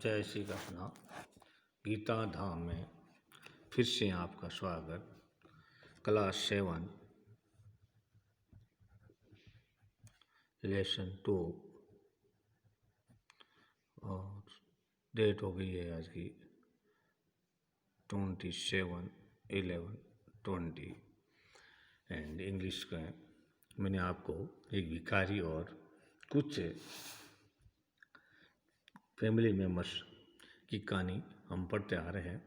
जय श्री कृष्णा। गीता धाम में फिर से आपका स्वागत। क्लास 7 लेसन 2 और डेट हो गई है आज की 27/11/20 एंड इंग्लिश का मैंने आपको एक भिखारी और कुछ फैमिली मेम्बर्स की कहानी हम पढ़ते आ रहे हैं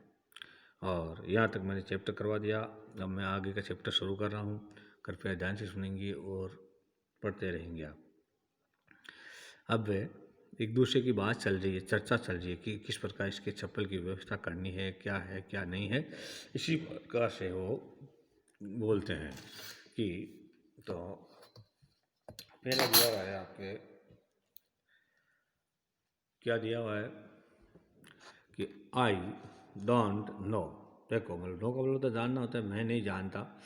और यहाँ तक मैंने चैप्टर करवा दिया। अब मैं आगे का चैप्टर शुरू कर रहा हूँ, कृपया ध्यान से सुनेंगे और पढ़ते रहेंगे आप। अब एक दूसरे की बात चल रही है, चर्चा चल रही है कि किस प्रकार इसके चप्पल की व्यवस्था करनी है क्या नहीं है। इसी प्रकार से वो बोलते हैं कि तो पहला दिया हुआ है आपके, क्या दिया हुआ है कि आई डोंट नो। देखो मतलब नो का मतलब तो जानना होता है, मैं नहीं जानता,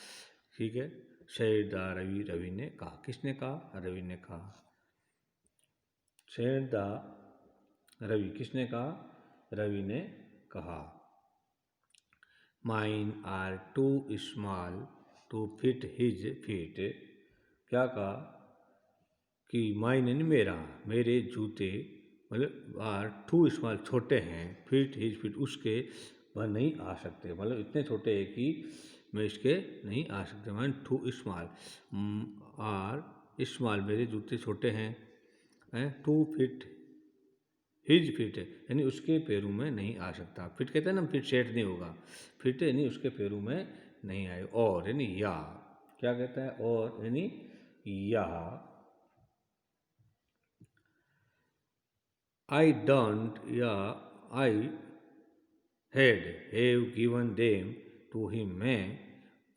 ठीक है। सेड द रवि, रवि ने कहा। किसने कहा? रवि ने कहा। सेड द रवि, किसने कहा? रवि ने कहा। Mine are too small to fit his feet. क्या कहा कि माइन यानी मेरा, मेरे जूते मतलब आर टू स्मॉल छोटे हैं, फिट हिज फिट उसके वह नहीं आ सकते, मतलब इतने छोटे हैं कि मैं इसके नहीं आ सकते। Mine too small are small, मेरे जूते छोटे हैं, टू फिट हिज फिट यानी उसके पैरों में नहीं आ सकता। फिट कहते हैं ना, फिट सेट नहीं होगा, फिट यानी उसके पैरों में नहीं आए। और यानी या, क्या कहता है? और यानी या। आई डोंट या I had have given them to him, मैं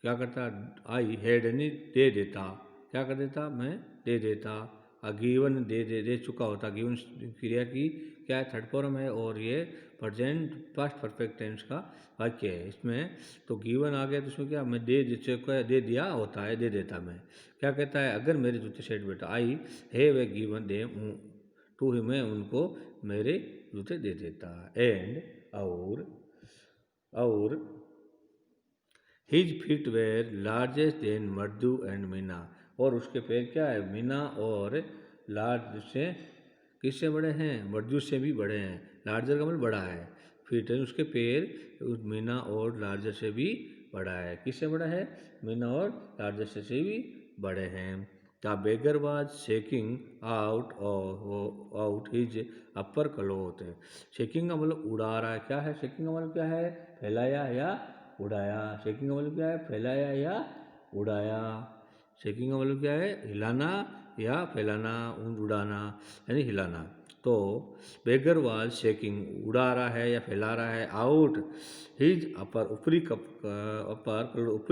क्या करता? आई हैड यानी दे देता, क्या कर देता? मैं दे देता। गिवन दे चुका होता। गिवन क्रिया की क्या है? थर्ड फॉर्म है और ये प्रेजेंट पास्ट परफेक्ट टेंस का वाक्य है। इसमें तो गिवन आ गया तो इसमें क्या? मैं दे चुका, दे दिया होता है, दे देता मैं। क्या कहता है? अगर मेरे जूते सेट बेटा, I have a given them to him, मैं उनको मेरे जूते दे देता। एंड और his feet were largest than Mridu and Meena, और उसके पैर क्या है? मीना और लार्ज से किससे बड़े हैं? मर्दू से भी बड़े हैं। लार्जर का मतलब बड़ा है, फीट है उसके पैर उस मीना और लार्जर से भी बड़ा है। किससे बड़ा है? मीना और लार्जर से भी बड़े हैं। The beggar was shaking out his upper cloth. Shaking का मतलब उड़ा रहा है। क्या है शेकिंग का मतलब? क्या है? फैलाया या उड़ाया। शेकिंग का मतलब क्या है? फैलाया या उड़ाया। शेकिंग का मतलब क्या है? हिलाना या फैलाना, उड़ाना यानी हिलाना। तो बेगर वाज शेकिंग, उड़ा रहा है या फैला रहा है, आउट हिज अपर, ऊपरी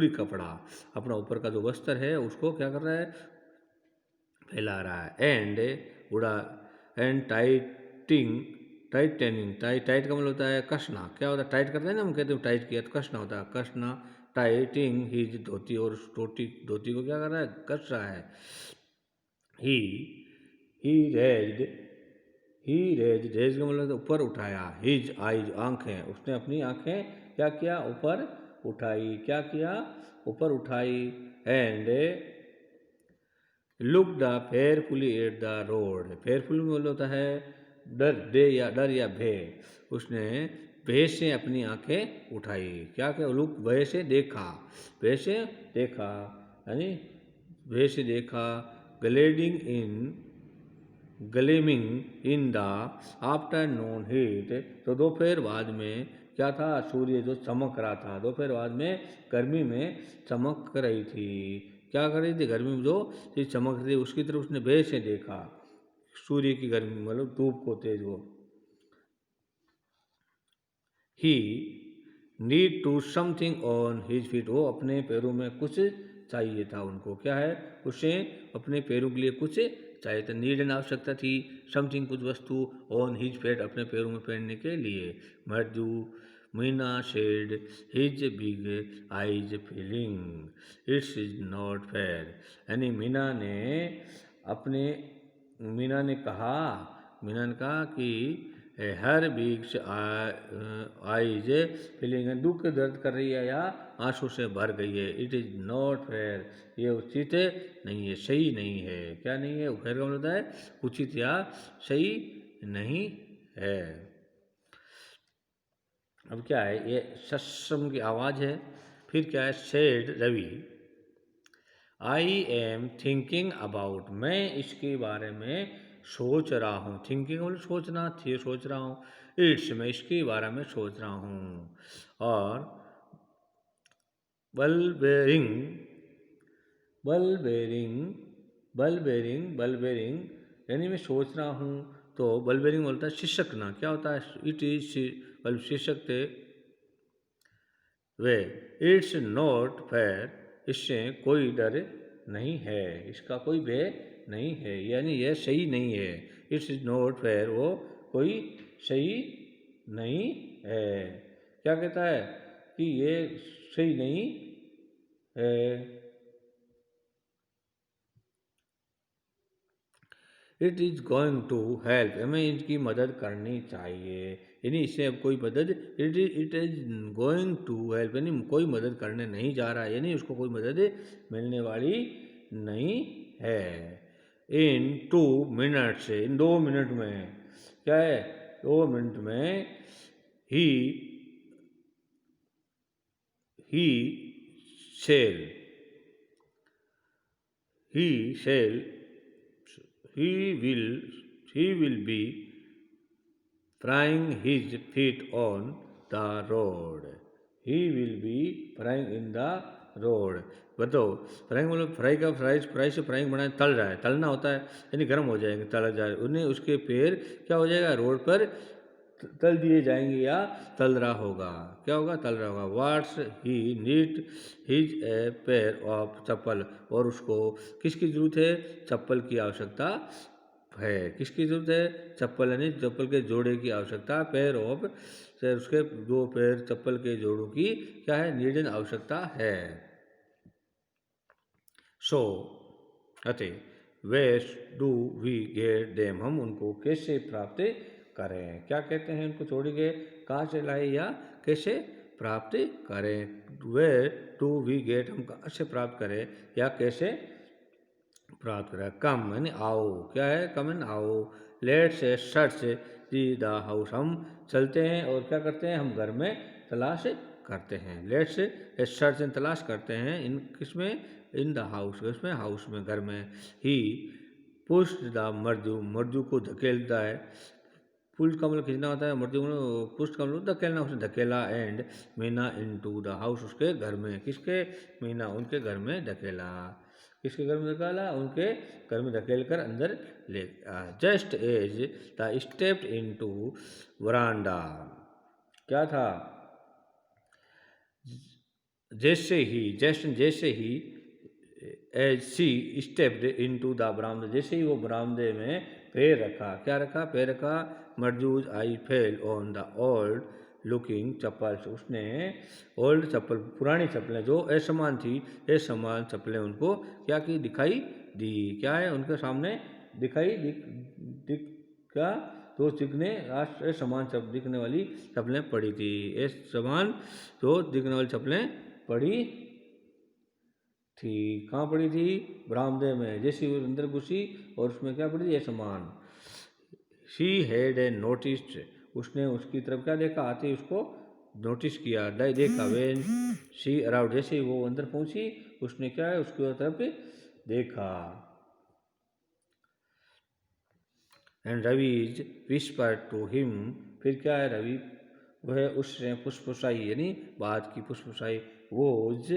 कपड़ा, अपना ऊपर का जो वस्त्र है उसको क्या कर रहा है? फैला रहा है। एंड उड़ा एंड टाइटनिंग, टाइट का मतलब होता है कसना। क्या होता है? टाइट करते हैं ना हम, कहते हैं टाइट किया तो कसना होता है, कसना। टाइटिंग हिज धोती, और धोती को क्या कर रहा है? कस रहा है। ही रेज का मतलब ऊपर उठाया। हिज आईज, आंखें, उसने अपनी आंखें क्या किया? ऊपर उठाई। क्या किया? ऊपर उठाई। And look the fearfully at the road, fearful में होता है डर या भय। उसने भय से अपनी आंखें उठाई। क्या क्या? लुक, भय से देखा, भय से देखा यानी भय से देखा। Gleaming in the afternoon heat, तो दोपहर बाद में क्या था? सूर्य जो चमक रहा था, दोपहर बाद में गर्मी में चमक रही थी। क्या कर रही थी? गर्मी में जो चीज चमक रही थी उसकी तरफ उसने भय से देखा। सूर्य की गर्मी मतलब धूप को तेज वो। He need to something on his feet, वो अपने पैरों में कुछ चाहिए था उनको। क्या है? उसे अपने पैरों के लिए कुछ चाहिए था। नीड एंड आवश्यकता थी, समथिंग कुछ वस्तु, ऑन हिज फीट अपने पैरों में पहनने के लिए। Mridu Meena shed his big eyes feeling it's is not fair, यानी मीना ने कहा कि हर वीक्स आइज फीलिंग दुख दर्द कर रही है या आंसू से भर गई है। इट इज़ नॉट फेयर, ये उचित नहीं है, सही नहीं है। क्या नहीं है? फेयर का मतलब होता है उचित या सही नहीं है। अब क्या है? ये सस्म की आवाज़ है। फिर क्या है? Said Ravi, I am thinking about, मैं इसके बारे में सोच रहा हूँ। थिंकिंग मतलब सोचना, थी सोच रहा हूँ। इट्स, मैं इसके बारे में सोच रहा हूँ। और बल बेरिंग, बल बेरिंग, बल बेरिंग, बल बेरिंग यानी मैं सोच रहा हूँ। तो बल बेरिंग बोलता है शिशकना। क्या होता है? इट इज बल शिशकते वे, इट्स नॉट फेयर, इससे कोई डर नहीं है, इसका कोई भय नहीं है, यानी यह सही नहीं है। इट्स नॉट फेयर, वो कोई सही नहीं है। क्या कहता है? कि ये सही नहीं है। It is going to help, हमें इनकी मदद करनी चाहिए, यानी इससे अब कोई मदद, it is going to help यानी कोई मदद करने नहीं जा रहा है, यानी उसको कोई मदद मिलने वाली नहीं है। इन 2 मिनट्स, इन 2 मिनट में, क्या है? 2 मिनट में ही he sell, he sell, he will he will be frying his feet on the road, he will be frying in the road। बताओ, फ्राइंग मतलब फ्राई का, फ्राई से फ्राइंग बनाए, तल रहा है, तलना होता है यानी गर्म हो जाएंगे, तला जाए उन्हें, उसके पैर क्या हो जाएगा? रोड पर तल दिए जाएंगे या तल रहा होगा। क्या होगा? तल रहा होगा। What's he need his a pair of chappal, और उसको किसकी ज़रूरत है? चप्पल की आवश्यकता है। किसकी ज़रूरत है? चप्पल, यानी चप्पल के जोड़े की आवश्यकता। पेयर ऑफ से उसके 2 पैर चप्पल के जोड़ों की क्या है? नीड आवश्यकता है। सो अतः west do we get them, हम उनको कैसे प्राप्त करें? क्या कहते हैं? उनको छोड़ के कहाँ से लाए या कैसे प्राप्त करें? वेयर टू वी गेट, हम कहाँ से प्राप्त करें या कैसे प्राप्त करें? कम यानी आओ, क्या है? कम एंड आओ। Let's search the the house, हम चलते हैं और क्या करते हैं? हम घर में तलाश करते हैं। लेट्स सर्च एंड तलाश करते हैं, इन किसमें? इन द हाउस, उसमें हाउस में, घर में। ही पुश्ड द मर्दू, मर्दू को धकेलता है। पुश का मतलब खींचना होता है, मर्दू पुश का मतलब धकेलना, उसने धकेला। And Meena into the house, उसके घर में। किसके? मीना, उनके घर में धकेला। किसके घर में धकेला? उनके घर में धकेल कर अंदर ले गया। Just as the stepped into veranda, क्या था? जैसे ही as she stepped into the बरामदा, जैसे ही वो बरामदे में पैर रखा। क्या रखा? पैर रखा। Mridu's eye fell on the old looking chappals, उसने ओल्ड चप्पल, पुरानी चप्पलें जो असमान थी, असमान चप्पलें उनको क्या की? दिखाई दी। क्या है? उनके सामने दिखाई दिख क्या? तो दिखने समान दिखने वाली चप्पलें पड़ी थी। समान तो दिखने वाली चप्पलें पड़ी थी। कहाँ पड़ी थी? बरामदे में। जैसे वो अंदर घुसी और उसमें क्या पड़ी थी? ये सामान। शी हैड ए नोटिस्ड, उसने उसकी तरफ क्या देखा? आते उसको नोटिस किया, देखा। वेन शी अराउंड, जैसे ही वो अंदर पहुंची, उसने क्या है? उसकी तरफ देखा। And Ravi is whisper to him, फिर क्या है? रवि वह उसने फुसफुसाई, यानी बात की, फुसफुसाई। वोज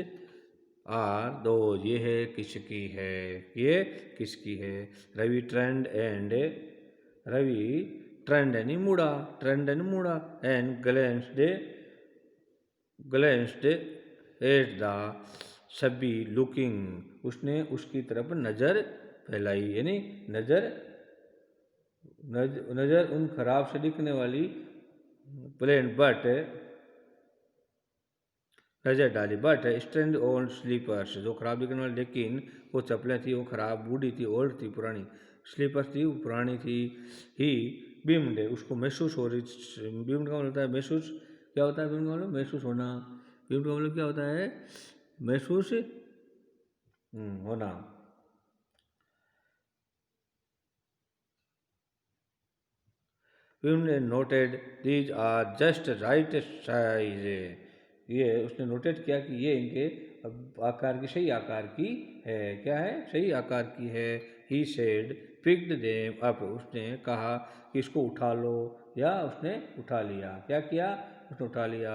आर दो, ये है किसकी है? ये किसकी है? Ravi turned and, Ravi turned यानी मुड़ा, ट्रेंड यानी मुड़ा। एंड ग्लेंस्ड एट द सभी लुकिंग, उसने उसकी तरफ नज़र फैलाई, यानी नज़र उन खराब से दिखने वाली प्लेन बट नजर डाली। बट स्टैंड ऑन स्लीपर्स, जो खराब दिखने वाली, लेकिन वो चप्पलें थी वो खराब, बूढ़ी थी, ओल्ड थी, पुरानी। स्लीपर्स थी वो पुरानी थी। ही बीम्ड, उसको महसूस हो रही। बीम्ड का मतलब होता है महसूस। क्या होता है बीम्ड का मतलब? महसूस होना। बीम्ड का मतलब क्या होता है? महसूस होना। Beamed noted these are just right size. ये उसने नोटेड किया कि ये इनके आकार की, सही आकार की है। क्या है? सही आकार की है। He said picked them up, उसने कहा कि इसको उठा लो, या उसने उठा लिया। क्या किया? उसने उठा लिया।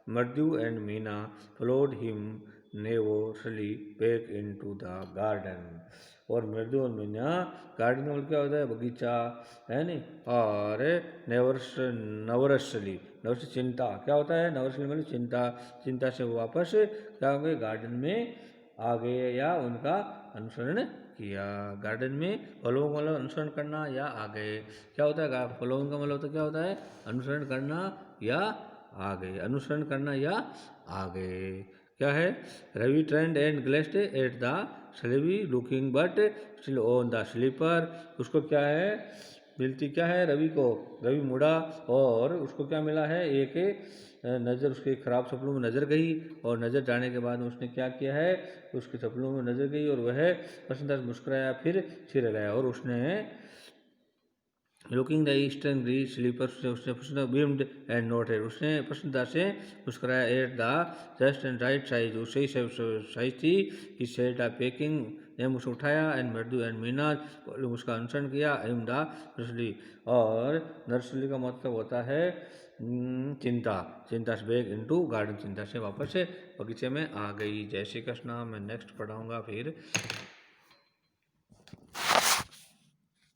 Mridu and Meena followed him nervously back into the garden. और मृदु और मीना, गार्डन में क्या होता है? बगीचा, है नहीं। और नवरसली, नवरस चिंता। क्या होता है? नवरसली मतलब चिंता। चिंता से वो वापस क्या हो गए? गार्डन में आ गए, या उनका अनुसरण किया। गार्डन में फॉलोइंग का मतलब अनुसरण करना या आ गए। क्या होता है? फॉलोइंग का मतलब तो क्या होता है? अनुसरण करना या आ गए। अनुसरण करना या आ गए। क्या है? Ravi turned and glanced at the स्लीवी looking but still on the slipper. उसको क्या है मिलती? क्या है रवि को? रवि मुड़ा और उसको क्या मिला है? एक नज़र उसके ख़राब सपनों में नज़र गई, और नज़र जाने के बाद उसने क्या किया है? उसके सपनों में नज़र गई और वह प्रसन्नता से मुस्कुराया, फिर सिर हिलाया, और उसने looking the eastern bridge sleeper से उसने प्रसन्न बीम्ड एंड नोटेड, उसने प्रसन्नता से मुस्कुराया। At the just and right size, उससे ही साइज थी। ही सेड द पैकिंग ने उसे उठाया। एंड मर्दू एंड मीना उसका अनुसरण किया। एम द नर्सरी, और नर्सरी का मतलब होता है चिंता। चिंता से बैक इनटू गार्डन, चिंता से वापस बगीचे में आ गई। जय श्री कृष्ण। मैं नेक्स्ट पढ़ाऊँगा फिर।